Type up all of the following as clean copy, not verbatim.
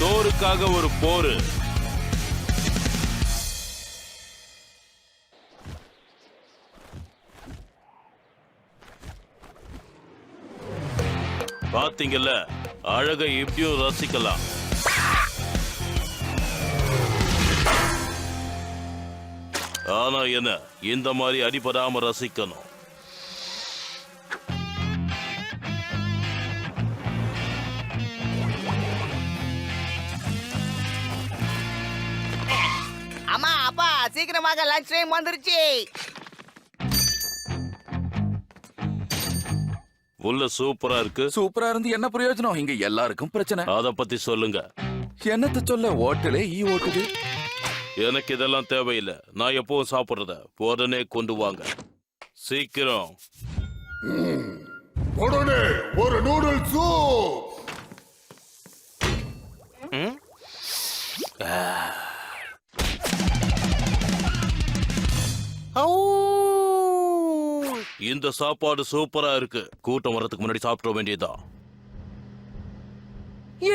சோறுக்காக ஒரு போரு. பாத்தீங்கல்ல, அழகை எப்படியும் ரசிக்கலாம். ஆனா என்ன, இந்த மாதிரி அடிபடாம ரசிக்கணும். அம்மா அப்பா சீக்கிரமாக லஞ்ச் டைம் வந்துருச்சு. உள்ள சூப்பரா இருக்கு. சூப்பரா இருந்து என்ன பிரயோஜனம்? இங்க எல்லாருக்கும் பிரச்சனை. அத பத்தி சொல்லுங்க. என்னத்த சொல்ல, ஓட்டலே ஓட்டுது. எனக்கு இதெல்லாம் தேவையில்லை. நான் எப்பவும் சாப்பிடுறத உடனே கொண்டு வாங்க. சீக்கிரம். உடனே ஒரு நூடுல் சூப். இந்த சாப்பாடு சூப்பரா இருக்கு. கூட்டம் வரதுக்கு முன்னாடி சாப்பிட வேண்டியதுதான்.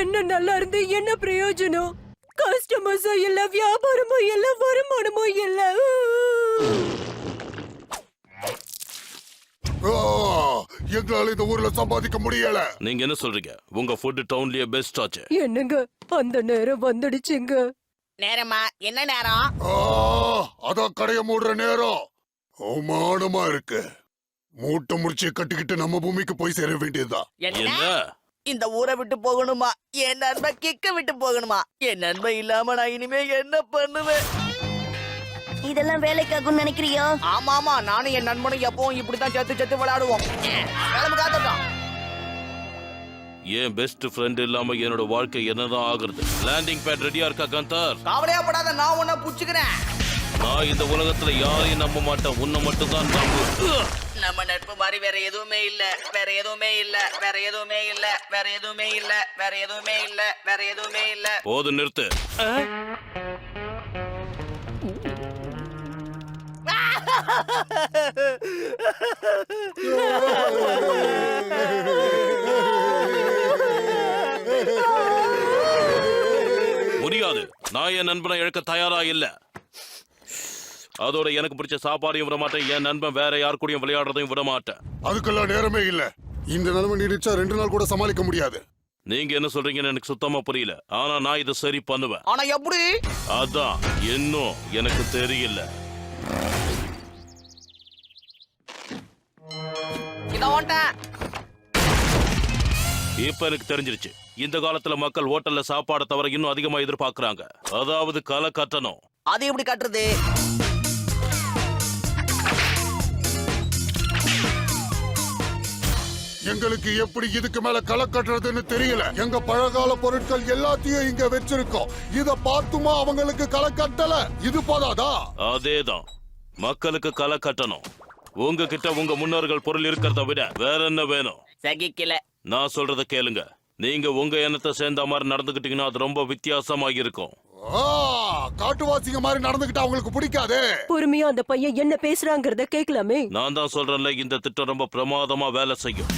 என்ன நல்லா இருந்து என்ன பிரயோஜனம்? கஸ்டமர்ஸும் இல்ல, வியாபாரமும் இல்ல, வருமானமும் இல்ல. எங்களால இந்த ஊர்ல சம்பாதிக்க முடியல. நீங்க என்ன சொல்றீங்க? உங்க ஃபுட் டவுன்லயே பெஸ்ட் ஆச்சு. என்னங்க, அந்த நேரம் வந்துடுச்சுங்க. நேரமா? என்ன நேரம்? அதான் கடைய மூடுற நேரம். அவமானமா இருக்கு. மூட்டை முடிச்சு கட்டிக்கிட்டு நம்ம பூமிக்கு போய் சேர வேண்டியதுதான். என்ன? என்ன? இந்த ஊரை விட்டு போகணுமா? என் நண்பன் கிக்க விட்டு போகணுமா? என் நண்பன் இல்லாம நான் இனிமே என்ன பண்ணுவேன்? இதெல்லாம் வேலைக்காகும் நினைக்கிறியோ? ஆமா ஆமா, நானும் என் நண்பனும் எப்பவும் இப்படித்தான் செத்து செத்து விளையாடுவோம். கிளம்பு காத்தோம். என் பெஸ்ட் ஃப்ரெண்ட் இல்லாம என்னோட வாழ்க்கை என்னதான் ஆகுறது? லேண்டிங் பேட் ரெடியா இருக்கா காந்தார்? கவலையாப்படாத, நான் உன்னை புடிச்சுக்கிறேன். நான் இந்த உலகத்துல யாரையும் நம்ப மாட்டேன். உன்னை மட்டும் தான் நம்பு. நம்ம நட்பு மாதிரி வேற எதுவுமே இல்ல, வேற எதுவுமே இல்ல, வேற எதுவுமே இல்ல, வேற எதுவுமே இல்ல, வேற எதுவுமே இல்ல, வேற எதுவுமே இல்ல. போது, நிறுத்து. முடியாது. நான் என் நண்பனை இழக்க தயாரா இல்ல. அதோட எனக்கு பிடிச்ச சாப்பாடையும் விட மாட்டேன். என் நண்பன் வேற யார் கூடயும் விளையாடுறதையும் விட மாட்டேன். அதுக்கெல்லாம் நேரமே இல்ல. இந்த நிலைமை நீடிச்சா 2 நாள் கூட சமாளிக்க முடியாது. நீங்க என்ன சொல்றீங்கன்னு எனக்கு சுத்தமா புரியல. ஆனா நான் இதை சரி பண்ணுவேன். ஆனா எப்படி? அதான் இன்னும் எனக்கு தெரியல. இத ஓட்டேன். இப்ப எனக்கு தெரிஞ்சிருச்சு. இந்த காலத்துல மக்கள் ஹோட்டல்ல சாப்பாடை தவிர இன்னும் அதிகமா எதிர்பார்க்கறாங்க. அதாவது கலை கட்டணும். அது எப்படி கட்டுறது? எங்களுக்கு எப்படி இதுக்கு மேல களை கட்டுறதுன்னு தெரியல. எங்க பழங்கால பொருட்கள் எல்லாத்தையும் இங்க வச்சிருக்கோம். இத பார்த்துமா அவங்களுக்கு களை கட்டல? இது போதாதா? அதேதான், மக்களுக்கு களை கட்டணும். உங்ககிட்ட உங்க முன்னோர்கள் பொருள் இருக்கிறத விட வேற என்ன வேணும்? சகிக்கல. நான் சொல்றத கேளுங்க. நீங்க உங்க எண்ணத்தை சேர்ந்த மாதிரி நடந்துகிட்டீங்கன்னா அது ரொம்ப வித்தியாசமா இருக்கும். காட்டுவாசிங்க மாதிரி நடந்துகிட்டு அவங்களுக்கு பிடிக்காதே. பொறுமையா அந்த பையன் என்ன பேசுறாங்கறத கேட்கலாமே. நான் தான் சொல்றேன்ல, இந்த திட்டம் ரொம்ப பிரமாதமா வேலை செய்யும்.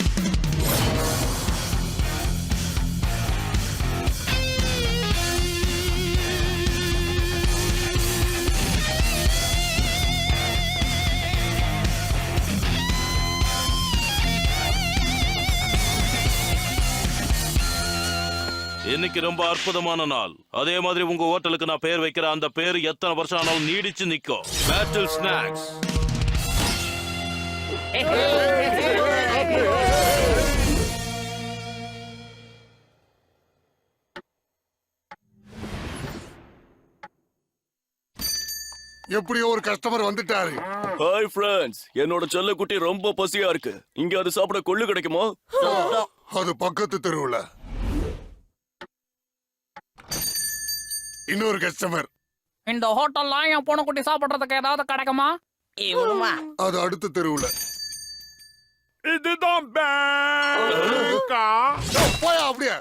இன்னைக்கு ரொம்ப அற்புதமான நாள். அதே மாதிரி உங்க ஹோட்டலுக்கு நான் பேர் வைக்கிற அந்த பேர் எத்தனை வருஷம் ஆனாலும் நீடிச்சு நிக்கும். Battle snacks. எப்படியோ ஒரு கஸ்டமர் வந்துட்டாரு. ஹாய் ஃப்ரெண்ட்ஸ், என்னோட செல்ல குட்டி ரொம்ப பசியா இருக்கு. இங்க அது சாப்பிட கொள்ளு கிடைக்குமா? அது பக்கத்து தெருவுல. இன்னொரு கஸ்டமர். இந்த ஹோட்டல்ல என் பொண்ணுக்குட்டி சாப்பிடுறதுக்கு ஏதாவது கிடைக்குமா? இவனுமா? அது அடுத்த தெருவுல. இதுதான் போயா அப்படியே.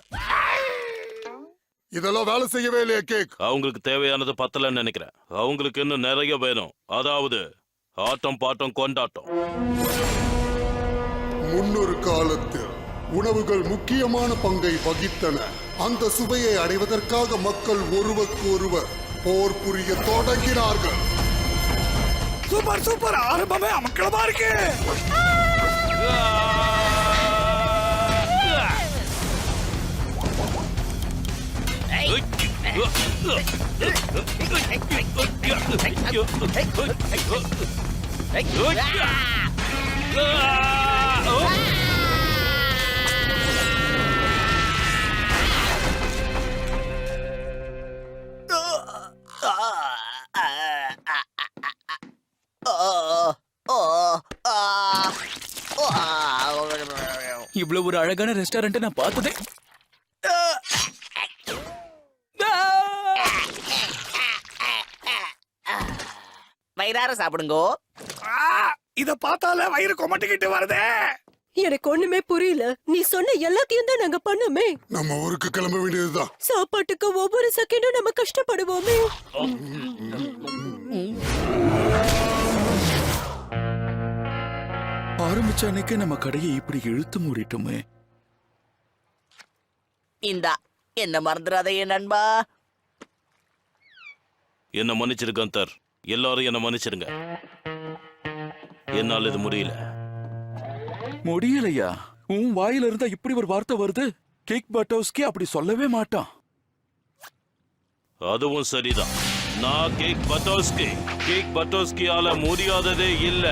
இதெல்லாம் வேலை செய்யவே இல்லையா கேக்? அவங்களுக்கு தேவையானது பத்தலன்னு நினைக்கிறேன். அவங்களுக்கு இன்னும் நிறைய வேணும். அதாவது ஆட்டம் பாட்டம் கொண்டாட்டம். முன்னொரு காலத்தில் உணவுகள் முக்கியமான பங்கை வகித்தன. அந்த சுவையை அடைவதற்காக மக்கள் ஒருவருக்கு ஒருவர் போர் புரிய தொடங்கினார்கள். சூப்பர் சூப்பர், ஆரம்பமே அமக்களமா இருக்கு. இவ்வளவு ஒரு அழகான ரெஸ்டாரண்ட் நான் பார்த்ததே. வயிறார சாப்பிடுங்கோ. இத பார்த்தால வயிறு கொமட்டிக்கிட்டு வருதே. எனக்கு ஒண்ணுமே புரியல. நீ சொன்ன எல்லாத்தையும் தான் நாங்க பண்ணோமே. நம்ம ஊருக்கு கிளம்ப வேண்டியதுதான். சாப்பாட்டுக்கு ஒவ்வொரு செகண்டும் நம்ம கஷ்டப்படுவோமே. ஆரம்பிச்ச அன்னைக்கு நம்ம கடையை இப்படி இழுத்து மூடிட்டோமே. இந்தா, என்ன மறந்துடாதே என் நண்பா. என்ன மன்னிச்சிருக்கேன் தர். எல்லாரும் என்ன மன்னிச்சிருங்க. என்னால இது முடியல. முடியலையா? உன் வாயில இருந்தா இப்படி ஒரு வார்த்தை வருது. கேக் பட்டோஸ்கி அப்படி சொல்லவே மாட்டான். அதுவும் சரிதான். நான் கேக் பட்டோஸ்கியால முடியாததே இல்ல.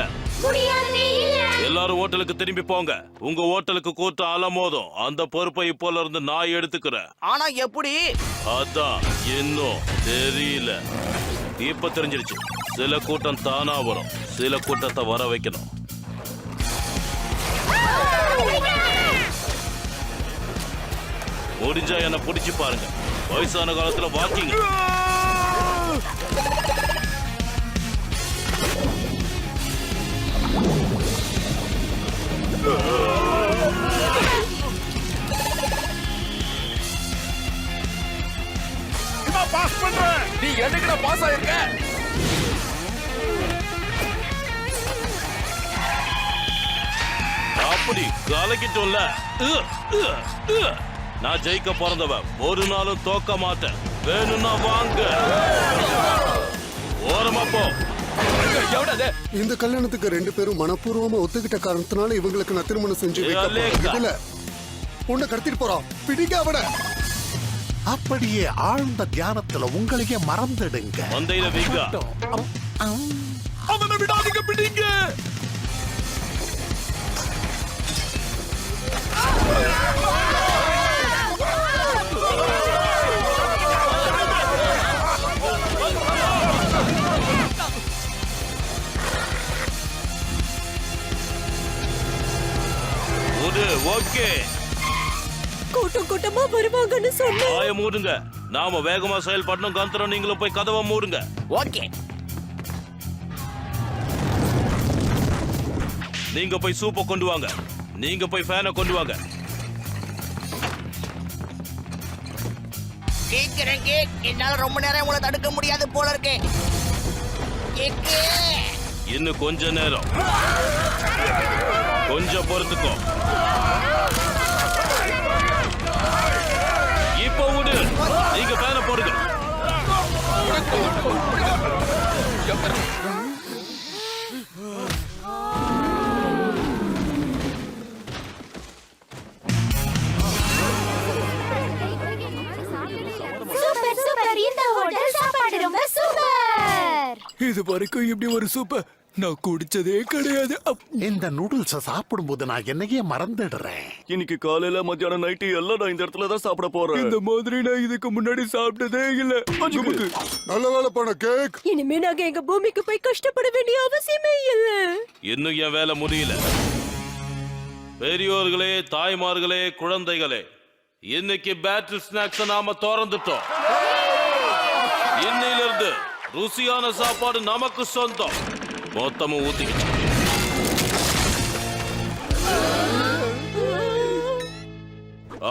எல்லாரும் ஹோட்டலுக்கு திரும்பி போங்க. உங்க ஹோட்டலுக்கு கூட்டம் அலமோதும். அந்த பொறுப்பை இப்போல இருந்து நான் எடுத்துக்கிறேன். ஆனா எப்படி? அதான் இன்னும் தெரியல. இப்ப தெரிஞ்சிருச்சு. சில கூட்டம் தானா வரும், சில கூட்டத்தை வர வைக்கணும். முடிஞ்சா என்ன பிடிச்சு பாருங்க. வயசான காலத்துல வாக்கிங். பாஸ் பண்ற. நீ என்னைக்கு பாஸ் ஆயிருக்க? அப்படி கலக்கிட்டோம்ல. நான் ஜெயிக்க பிறந்தவன். ஒரு நாளும் தோக்க மாட்டேன். வேணும்னா வாங்க. ஓரமா போ. இந்த கல்யாணத்துக்கு 2 பேரும் மனப்பூர்வமா ஒத்துக்கிட்ட காரணத்தினால இவங்களுக்கு நான் திருமணம் செஞ்சு இதுல உன்னை கடத்திட்டு போறான். பிடிக்க அவட. அப்படியே ஆழ்ந்த தியானத்துல உங்களையே மறந்துடுங்க. மந்தையில வீங்க. அவனை விடாதீங்க, பிடிங்க. ஓகே. கூட்டம் கூட்டமா வருவாங்கன்னு சொன்ன. வாய மூடுங்க. நாம வேகமா செயல்படணும். கந்தரம், நீங்களும் போய் கதவை மூடுங்க. ஓகே. நீங்க போய் சூப்பை கொண்டு வாங்க. நீங்க போய் ஃபேனை கொண்டு வாங்க. கேக்குறேன் கேக். என்னால ரொம்ப நேரம் உங்களை தடுக்க முடியாது போல இருக்கே. இன்னும் கொஞ்ச நேரம். கொஞ்சம் பொறுத்துக்கோ. இப்ப விடு. நீங்க ஃபேனை போடுங்க. சூப்பர் சூப்பர், இந்த ஹோட்டல் சாப்பாடு ரொம்ப சூப்பர். இது வரைக்கும் இப்படி ஒரு சூப்பர் நான் குடிச்சதே கிடையாது. இந்த நூடுல்ஸ சாப்பிடும்போது நான் என்னையே மறந்துடுறேன். இன்னைக்கு காலையில மத்தியானம் நைட்டு எல்லாம் நான் இந்த இடத்துல தான் சாப்பிட போறேன். இந்த மாதிரி நான் இதுக்கு முன்னாடி சாப்பிட்டதே இல்ல. நல்ல வேலை பண்ண கேக். இனிமே நாங்க எங்க பூமிக்கு போய் கஷ்டப்பட வேண்டிய அவசியமே இல்ல. இன்னும் என் வேலை முடியல. பெரியோர்களே, தாய்மார்களே, குழந்தைகளே, இன்னைக்கு பேட்டில் ஸ்நாக்ஸ் நாம திறந்துட்டோம். இன்னையிலிருந்து ருசியான சாப்பாடு நமக்கு சொந்தம். மொத்தமும் ஊத்திக்கிச்சு.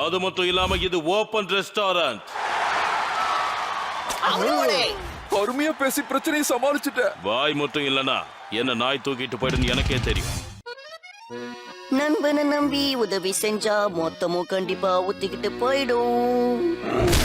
அது மட்டும் இல்லாம இது ஓபன் ரெஸ்டாரண்ட். பொறுமையா பேசி பிரச்சனையை சமாளிச்சுட்ட. வாய் மட்டும் இல்லனா என்ன நாய் தூக்கிட்டு போயிடுன்னு எனக்கே தெரியும். நண்பனை நம்பி உதவி செஞ்சா மொத்தமும் கண்டிப்பா ஊத்திக்கிட்டு போயிடும்.